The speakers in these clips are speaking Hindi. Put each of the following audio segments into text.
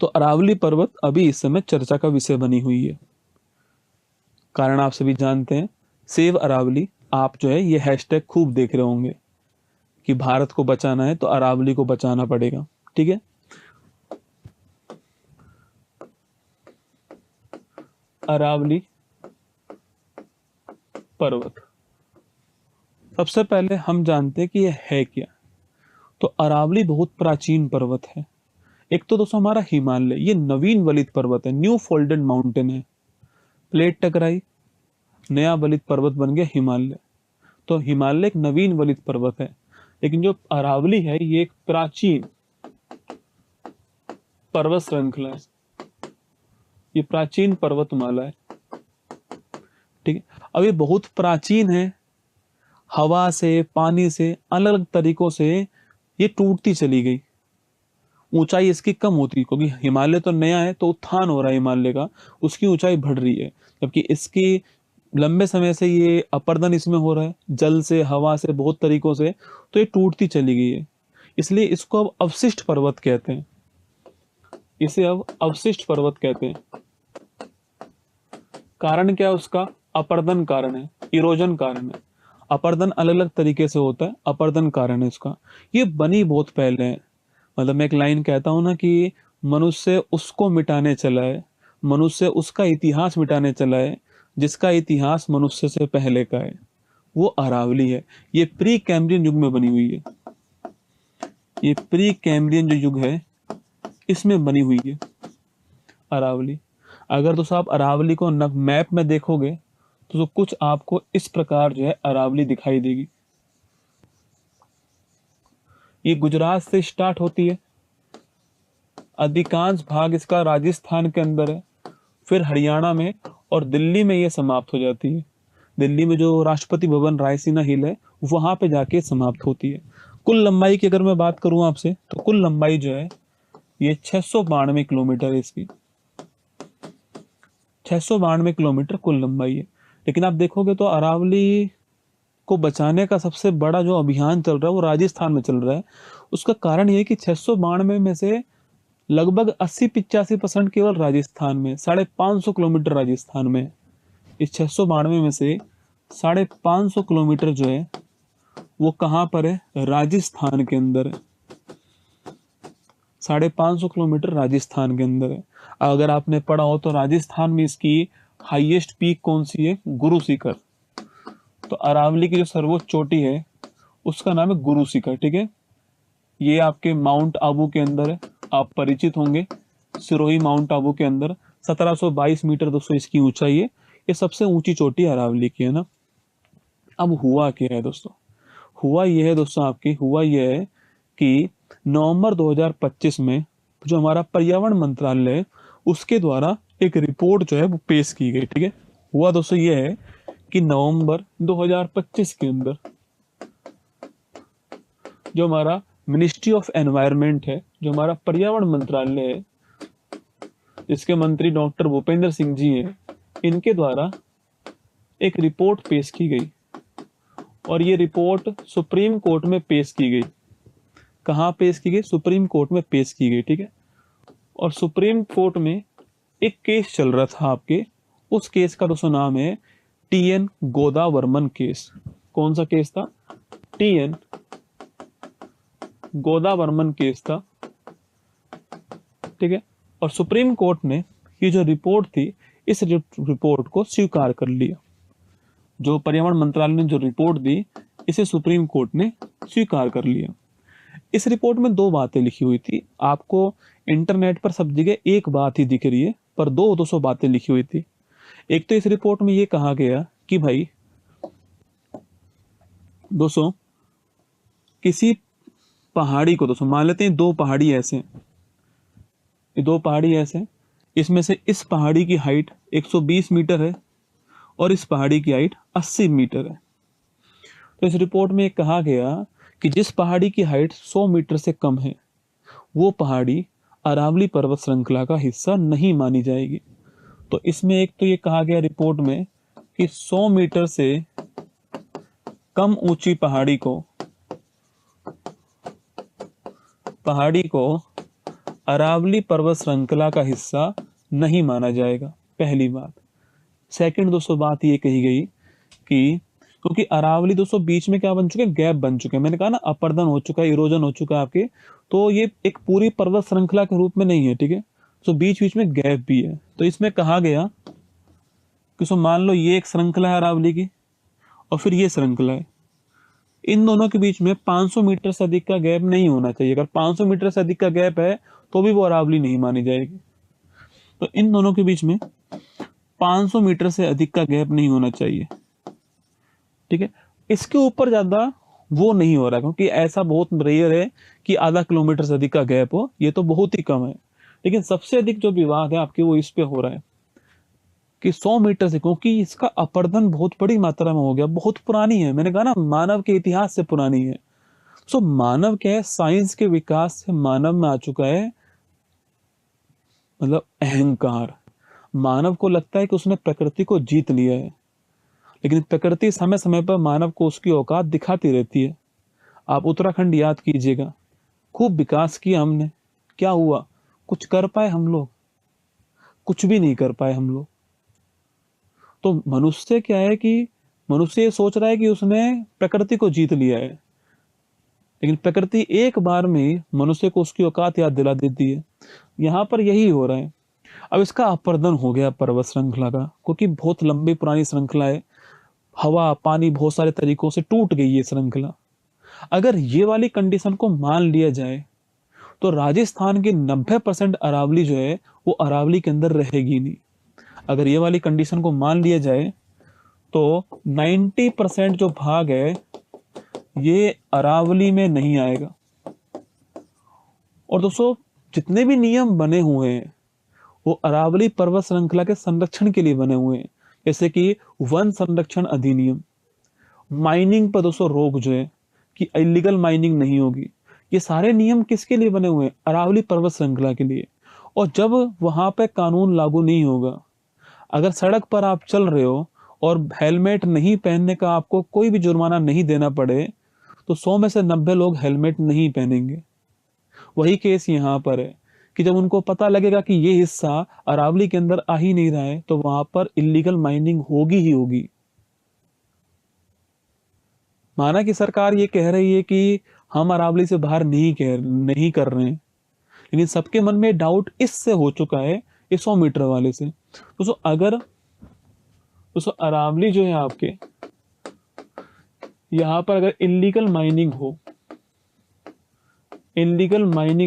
तो अरावली पर्वत अभी इस समय चर्चा का विषय बनी हुई है। कारण आप सभी जानते हैं, सेव अरावली। आप जो है ये हैशटैग खूब देख रहे होंगे कि भारत को बचाना है तो अरावली को बचाना पड़ेगा। ठीक है, अरावली पर्वत, सबसे पहले हम जानते हैं कि यह है क्या। तो अरावली बहुत प्राचीन पर्वत है। एक तो दोस्तों हमारा हिमालय, ये नवीन वलित पर्वत है, न्यू फोल्डेड माउंटेन है। प्लेट टकराई, नया वलित पर्वत बन गया हिमालय। तो हिमालय एक नवीन वलित पर्वत है, लेकिन जो अरावली है ये एक प्राचीन पर्वत श्रृंखला है, ये प्राचीन पर्वतमाला है। ठीक है, अब ये बहुत प्राचीन है, हवा से, पानी से, अलग अलग तरीकों से ये टूटती चली गई। ऊंचाई इसकी कम होती, क्योंकि हिमालय तो नया है तो उत्थान हो रहा है हिमालय का, उसकी ऊंचाई बढ़ रही है। जबकि इसकी लंबे समय से ये अपर्दन इसमें हो रहा है, जल से, हवा से, बहुत तरीकों से, तो ये टूटती चली गई है। इसलिए इसको अब अवशिष्ट पर्वत कहते हैं, इसे अब अवशिष्ट पर्वत कहते हैं। कारण क्या है उसका? अपर्दन कारण है, इरोजन कारण है। अपर्दन अलग अलग तरीके से होता है, अपर्दन कारण है इसका। ये बनी बहुत पहले है। मतलब मैं एक लाइन कहता हूं ना कि मनुष्य उसको मिटाने चला है, मनुष्य उसका इतिहास मिटाने चला है जिसका इतिहास मनुष्य से पहले का है, वो अरावली है। ये प्री कैम्ब्रियन युग में बनी हुई है, ये प्री कैम्ब्रियन जो युग है इसमें बनी हुई है अरावली। अगर दोस्तों आप अरावली को मैप में देखोगे तो कुछ आपको इस प्रकार जो है अरावली दिखाई देगी। ये गुजरात से स्टार्ट होती है, अधिकांश भाग इसका राजस्थान के अंदर है, फिर हरियाणा में और दिल्ली में ये समाप्त हो जाती है। दिल्ली में जो राष्ट्रपति भवन रायसीना हिल है वहां पे जाके समाप्त होती है। कुल लंबाई की अगर मैं बात करूं आपसे, तो कुल लंबाई जो है ये 692 किलोमीटर है इसकी, 692 किलोमीटर कुल लंबाई है। लेकिन आप देखोगे तो अरावली को बचाने का सबसे बड़ा जो अभियान चल रहा है वो राजस्थान में चल रहा है। उसका कारण ये है कि 692 में से लगभग 80-85% केवल राजस्थान में, 550 किलोमीटर राजस्थान में। इस 692 में से 550 किलोमीटर जो है वो कहाँ पर है? राजस्थान के अंदर है। 550 किलोमीटर राजस्थान के अंदर है। अगर आपने पढ़ा हो तो राजस्थान में इसकी हाईएस्ट पीक कौन सी है? गुरु शिखर। तो अरावली की जो सर्वोच्च चोटी है उसका नाम है गुरु शिखर। ठीक है, ये आपके माउंट आबू के अंदर है, आप परिचित होंगे। सिरोही माउंट आबू के अंदर 1722 मीटर दोस्तों इसकी ऊंचाई है। ये सबसे ऊंची चोटी अरावली की है ना। अब हुआ क्या है दोस्तों? हुआ यह है दोस्तों, हुआ यह है कि नवंबर 2025 में जो हमारा पर्यावरण मंत्रालय है उसके द्वारा एक रिपोर्ट जो है वो पेश की गई। ठीक है, हुआ दोस्तों यह है कि नवंबर 2025 के अंदर जो हमारा मिनिस्ट्री ऑफ एनवायरनमेंट है, जो हमारा पर्यावरण मंत्रालय है, जिसके मंत्री डॉक्टर भूपेंद्र सिंह जी हैं, इनके द्वारा एक रिपोर्ट पेश की गई। और ये रिपोर्ट सुप्रीम कोर्ट में पेश की गई। कहाँ पेश की गई? सुप्रीम कोर्ट में पेश की गई। ठीक है, और सुप्रीम कोर्ट में एक केस चल रहा था आपके, उस केस का दोस्तों नाम है TN गोदावर्मन केस। कौन सा केस था? TN गोदावर्मन केस था। ठीक है, और सुप्रीम कोर्ट ने ये जो रिपोर्ट थी इस रिपोर्ट को स्वीकार कर लिया। जो पर्यावरण मंत्रालय ने जो रिपोर्ट दी इसे सुप्रीम कोर्ट ने स्वीकार कर लिया। इस रिपोर्ट में दो बातें लिखी हुई थी। आपको इंटरनेट पर सब जगह एक बात ही दिख रही है, पर 200 बातें लिखी हुई थी। एक तो इस रिपोर्ट में ये कहा गया कि भाई दोस्तों, किसी पहाड़ी को, दोस्तों मान लेते हैं दो पहाड़ी ऐसे हैं, ये दो पहाड़ी ऐसे हैं, इसमें से इस पहाड़ी की हाइट 120 मीटर है और इस पहाड़ी की हाइट 80 मीटर है। तो इस रिपोर्ट में कहा गया कि जिस पहाड़ी की हाइट 100 मीटर से कम है वो पहाड़ी अरावली पर्वत श्रृंखला का हिस्सा नहीं मानी जाएगी। तो इसमें एक तो ये कहा गया रिपोर्ट में कि 100 मीटर से कम ऊंची पहाड़ी को अरावली पर्वत श्रृंखला का हिस्सा नहीं माना जाएगा, पहली बात। सेकंड दोस्तों बात ये कही गई कि क्योंकि अरावली दोस्तों बीच में क्या बन चुके हैं, गैप बन चुके हैं। मैंने कहा ना अपर्दन हो चुका है, इरोजन हो चुका है आपके, तो ये एक पूरी पर्वत श्रृंखला के रूप में नहीं है, ठीक है। तो बीच बीच में गैप भी है। तो इसमें कहा गया कि सो मान लो ये एक श्रृंखला है अरावली की और फिर ये श्रृंखला है, इन दोनों के बीच में 500 मीटर से अधिक का गैप नहीं होना चाहिए। अगर 500 मीटर से अधिक का गैप है तो भी वो अरावली नहीं मानी जाएगी। तो इन दोनों के बीच में 500 मीटर से अधिक का गैप नहीं होना चाहिए, ठीक है। इसके ऊपर ज्यादा वो नहीं हो रहा, क्योंकि ऐसा बहुत रेयर है कि आधा किलोमीटर से अधिक का गैप हो, ये तो बहुत ही कम है। लेकिन सबसे अधिक जो विवाद है आपके वो इस पे हो रहा है कि 100 मीटर से, क्योंकि इसका अपर्दन बहुत बड़ी मात्रा में हो गया, बहुत पुरानी है। मैंने कहा ना मानव के इतिहास से पुरानी है। सो मानव क्या है, साइंस के विकास से मानव में आ चुका है मतलब अहंकार। मानव को लगता है कि उसने प्रकृति को जीत लिया है, लेकिन प्रकृति समय समय पर मानव को उसकी औकात दिखाती रहती है। आप उत्तराखंड याद कीजिएगा, खूब विकास किया हमने, क्या हुआ, कुछ कर पाए हम लोग? कुछ भी नहीं कर पाए हम लोग। तो मनुष्य क्या है कि मनुष्य ये सोच रहा है कि उसने प्रकृति को जीत लिया है, लेकिन प्रकृति एक बार में मनुष्य को उसकी औकात याद दिला देती है। यहाँ पर यही हो रहा है। अब इसका अपर्दन हो गया पर्वत श्रृंखला का, क्योंकि बहुत लंबी पुरानी श्रृंखला है, हवा पानी बहुत सारे तरीकों से टूट गई ये श्रृंखला। अगर ये वाली कंडीशन को मान लिया जाए तो राजस्थान की 90% अरावली जो है वो अरावली के अंदर रहेगी नहीं। अगर ये वाली कंडीशन को मान लिया जाए तो 90% जो भाग है ये अरावली में नहीं आएगा। और दोस्तों जितने भी नियम बने हुए हैं वो अरावली पर्वत श्रृंखला के संरक्षण के लिए बने हुए हैं, जैसे कि वन संरक्षण अधिनियम, माइनिंग पर दोस्तों रोक जो है कि इलीगल माइनिंग नहीं होगी। ये सारे नियम किसके लिए बने हुए हैं? अरावली पर्वत श्रृंखला के लिए। और जब वहां पे कानून लागू नहीं होगा, अगर सड़क पर आप चल रहे हो और हेलमेट नहीं पहनने का आपको कोई भी जुर्माना नहीं देना पड़े, तो 100 में से 90 लोग हेलमेट नहीं पहनेंगे। वही केस यहाँ पर है कि जब उनको पता लगेगा कि ये हिस्सा अरावली के अंदर आ ही नहीं रहा है, तो वहां पर इलीगल माइनिंग होगी ही होगी। माना कि सरकार ये कह रही है कि हम अरावली से बाहर नहीं कर रहे हैं, लेकिन सबके मन में डाउट इससे हो चुका है, ये 100 मीटर वाले से। दोस्तों अरावली जो है आपके यहाँ पर अगर इलीगल माइनिंग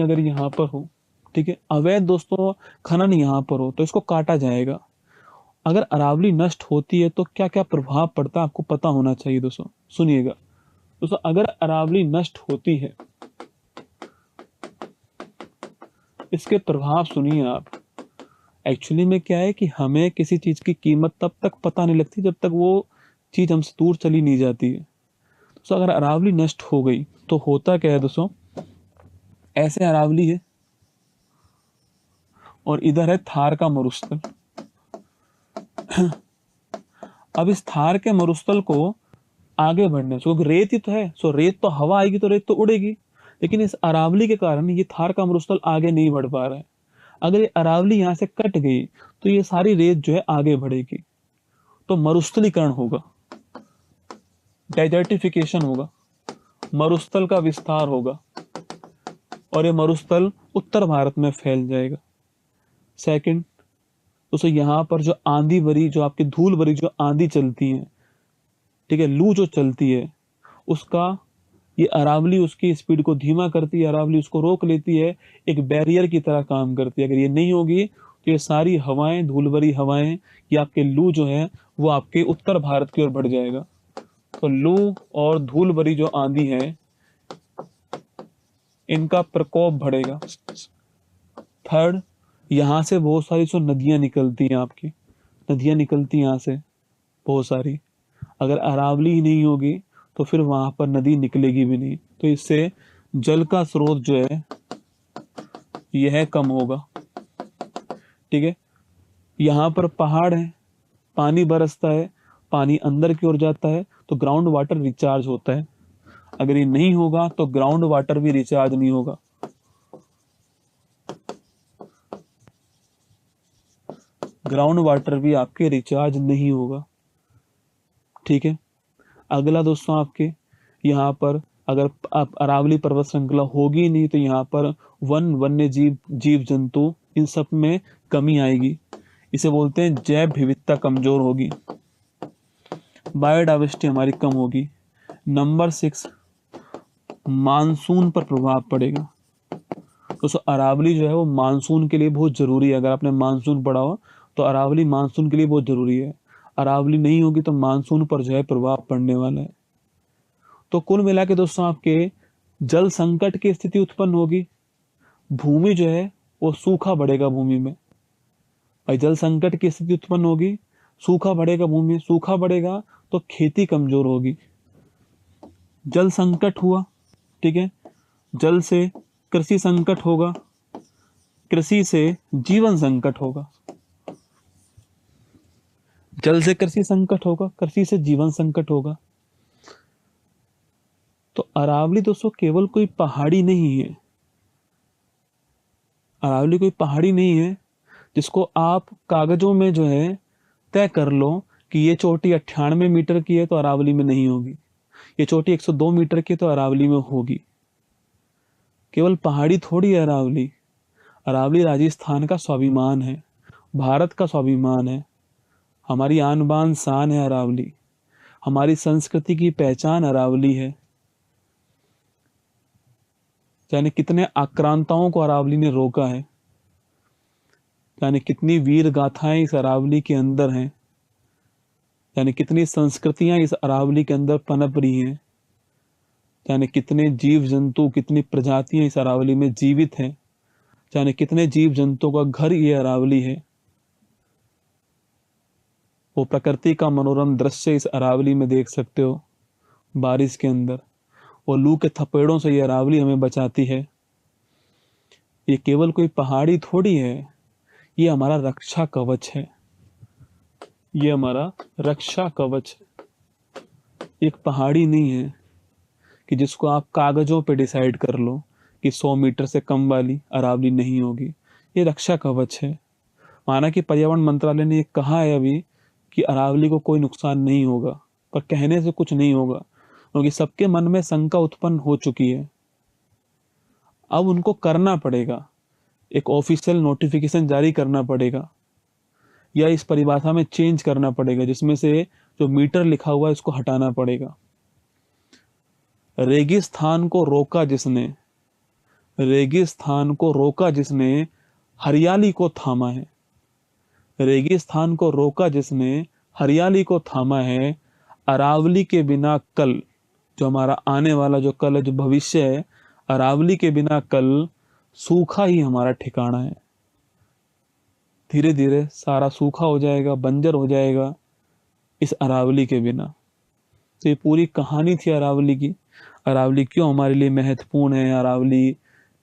अगर यहाँ पर हो, ठीक है, अवैध दोस्तों खनन यहाँ पर हो, तो इसको काटा जाएगा। अगर अरावली नष्ट होती है तो क्या क्या प्रभाव पड़ता है आपको पता होना चाहिए दोस्तों, सुनिएगा। दोस्तों अगर अरावली नष्ट होती है, इसके प्रभाव सुनिए आप। एक्चुअली में क्या है कि हमें किसी चीज की कीमत तब तक पता नहीं लगती जब तक वो चीज हमसे दूर चली नहीं जाती है। दोस्तों अगर अरावली नष्ट हो गई तो होता क्या है दोस्तों, ऐसे अरावली है और इधर है थार का मरुस्थल। अब इस थार के मरुस्थल को आगे बढ़ने से, क्योंकि रेत ही तो है, सो रेत तो हवा आएगी तो रेत तो उड़ेगी, लेकिन इस अरावली के कारण ये थार का मरुस्थल आगे नहीं बढ़ पा रहा है। अगर ये अरावली यहाँ से कट गई तो ये सारी रेत जो है आगे बढ़ेगी, तो मरुस्थलीकरण होगा, डेजर्टिफिकेशन होगा, मरुस्थल का विस्तार होगा और ये मरुस्थल उत्तर भारत में फैल जाएगा। सेकंड दोस्तों यहाँ पर जो आंधी भरी, जो आपकी धूल भरी जो आंधी चलती है, ठीक है, लू जो चलती है, उसका ये अरावली उसकी स्पीड को धीमा करती है, अरावली उसको रोक लेती है, एक बैरियर की तरह काम करती है। अगर ये नहीं होगी तो ये सारी हवाएं, धूल भरी हवाएं, ये आपके लू जो है वो आपके उत्तर भारत की ओर बढ़ जाएगा। तो लू और धूल भरी जो आंधी है इनका प्रकोप बढ़ेगा। थर्ड, यहाँ से बहुत सारी जो नदियां निकलती हैं, आपकी नदियां निकलती हैं यहाँ से बहुत सारी, अगर अरावली ही नहीं होगी तो फिर वहां पर नदी निकलेगी भी नहीं, तो इससे जल का स्रोत जो है यह कम होगा, ठीक है। यहाँ पर पहाड़ है, पानी बरसता है, पानी अंदर की ओर जाता है तो ग्राउंड वाटर रिचार्ज होता है। अगर ये नहीं होगा तो ग्राउंड वाटर भी रिचार्ज नहीं होगा। ग्राउंड वाटर भी आपके रिचार्ज नहीं होगा। ठीक है। अगला दोस्तों आपके यहाँ पर अगर आप अरावली पर्वत श्रृंखला होगी नहीं तो यहाँ पर वन्य जीव जीव जंतु इन सब में कमी आएगी। इसे बोलते हैं जैव विविधता कमजोर होगी, बायोडाइवर्सिटी हमारी कम होगी। नंबर 6, मानसून पर प्रभाव पड़ेगा। दोस्तों अरावली जो है वो मानसून के लिए बहुत जरूरी है। अगर आपने मानसून पढ़ा हो तो अरावली मानसून के लिए बहुत जरूरी है। अरावली नहीं होगी तो मानसून पर जो है प्रभाव पड़ने वाला है। तो कुल मिला के दोस्तों आपके जल संकट की स्थिति उत्पन्न होगी। भूमि जो है वो सूखा बढ़ेगा भूमि में। भाई जल संकट की स्थिति उत्पन्न होगी, सूखा बढ़ेगा भूमि, सूखा बढ़ेगा तो खेती कमजोर होगी। जल संकट हुआ, ठीक है, जल से कृषि संकट होगा, कृषि से जीवन संकट होगा। जल से कृषि संकट होगा, कृषि से जीवन संकट होगा। तो अरावली दोस्तों केवल कोई पहाड़ी नहीं है। अरावली कोई पहाड़ी नहीं है जिसको आप कागजों में जो है तय कर लो कि ये चोटी 98 मीटर की है तो अरावली में नहीं होगी, ये चोटी 102 मीटर की तो अरावली में होगी। केवल पहाड़ी थोड़ी है अरावली। अरावली राजस्थान का स्वाभिमान है, भारत का स्वाभिमान है, हमारी आन बान शान है अरावली, हमारी संस्कृति की पहचान अरावली है। यानी कितने आक्रांताओं को अरावली ने रोका है, यानी कितनी वीर गाथाएं इस अरावली के अंदर हैं, यानी कितनी संस्कृतियां इस अरावली के अंदर पनप रही हैं, यानी कितने जीव जंतु, कितनी प्रजातियां इस अरावली में जीवित हैं, यानी कितने जीव जंतुओं का घर ये अरावली है। वो प्रकृति का मनोरम दृश्य इस अरावली में देख सकते हो बारिश के अंदर। वो लू के थपेड़ों से ये अरावली हमें बचाती है। ये केवल कोई पहाड़ी थोड़ी है, ये हमारा रक्षा कवच है, ये हमारा रक्षा कवच है। एक पहाड़ी नहीं है कि जिसको आप कागजों पे डिसाइड कर लो कि 100 मीटर से कम वाली अरावली नहीं होगी। ये रक्षा कवच है। माना कि पर्यावरण मंत्रालय ने ये कहा है अभी कि अरावली को कोई नुकसान नहीं होगा, पर कहने से कुछ नहीं होगा क्योंकि सबके मन में शंका उत्पन्न हो चुकी है। अब उनको करना पड़ेगा, एक ऑफिशियल नोटिफिकेशन जारी करना पड़ेगा या इस परिभाषा में चेंज करना पड़ेगा, जिसमें से जो मीटर लिखा हुआ है इसको हटाना पड़ेगा। रेगिस्तान को रोका जिसने, रेगिस्तान को रोका जिसने हरियाली को थामा है। रेगिस्तान को रोका जिसने हरियाली को थामा है। अरावली के बिना कल, जो हमारा आने वाला जो कल है, जो भविष्य है, अरावली के बिना कल सूखा ही हमारा ठिकाना है। धीरे धीरे सारा सूखा हो जाएगा, बंजर हो जाएगा इस अरावली के बिना। तो ये पूरी कहानी थी अरावली की। अरावली क्यों हमारे लिए महत्वपूर्ण है, अरावली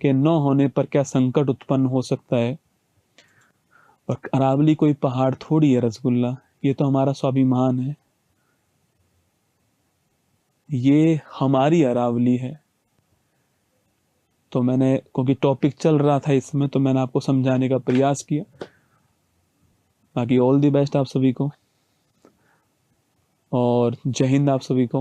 के न होने पर क्या संकट उत्पन्न हो सकता है। और अरावली कोई पहाड़ थोड़ी है रसगुल्ला, ये तो हमारा स्वाभिमान है, ये हमारी अरावली है। तो मैंने, क्योंकि टॉपिक चल रहा था इसमें, तो मैंने आपको समझाने का प्रयास किया। बाकी ऑल द बेस्ट आप सभी को और जय हिंद आप सभी को।